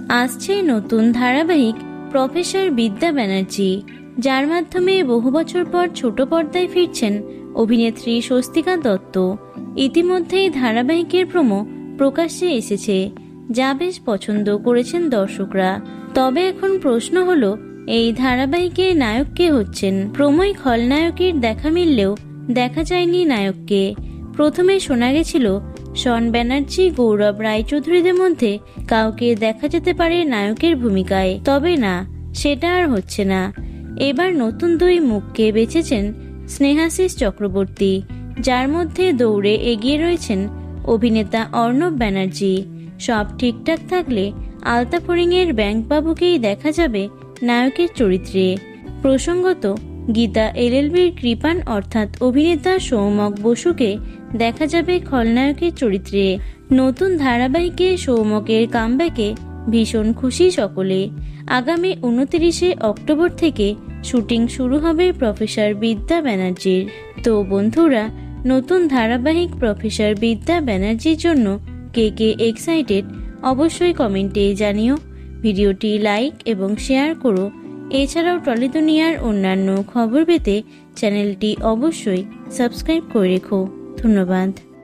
আসছে নতুন ধারাবাহিক প্রফেসর বিদ্যা ব্যানার্জি, যার মাধ্যমে বহু বছর পর ছোট পর্দায় ফিরছেন অভিনেত্রী স্বস্তিকা দত্ত। ইতিমধ্যেই ধারাবাহিকের প্রোমো প্রকাশ্যে এসেছে, যা বেশ পছন্দ করেছেন দর্শকরা। তবে এখন প্রশ্ন হলো, এই ধারাবাহিকের নায়ক কে হচ্ছেন? প্রোমোয় খলনায়কের দেখা মিললেও দেখা যায়নি নায়ককে। প্রথমে শোনা গেছিল শন ব্যানার্জি, গৌরব রায়চৌধুরীদের মধ্যে কাউকে দেখা যেতে পারে নায়কের ভূমিকায়। তবে না, সেটা আর হচ্ছে না। এবার নতুন দুই মুখকে বেছেছেন স্নেহাশিস চক্রবর্তী, যার মধ্যে দৌড়ে এগিয়ে রয়েছেন অভিনেতা অর্ণব ব্যানার্জি। সব ঠিকঠাক থাকলে আলতা ফড়িংয়ের ব্যাংকবাবুকেই দেখা যাবে নায়কের চরিত্রে। প্রসঙ্গত, গীতা এলএলবির কৃপান অর্থাৎ অভিনেতা সৌমক বসুকে দেখা যাবে খলনায়কের চরিত্রে। নতুন ধারাবাহিকে সৌমকের কামব্যাকে ভীষণ খুশি সকলে। আগামী 29শে অক্টোবর থেকে শুটিং শুরু হবে প্রফেসর বিদ্যা ব্যানার্জির। তো বন্ধুরা, নতুন ধারাবাহিক প্রফেসর বিদ্যা ব্যানার্জির জন্য কে কে এক্সাইটেড অবশ্যই কমেন্টে জানিও। ভিডিওটি লাইক এবং শেয়ার করো। এছাড়াও টলি দুনিয়ার অন্যান্য খবর পেতে চ্যানেলটি অবশ্যই সাবস্ক্রাইব করে রেখো। ধন্যবাদ।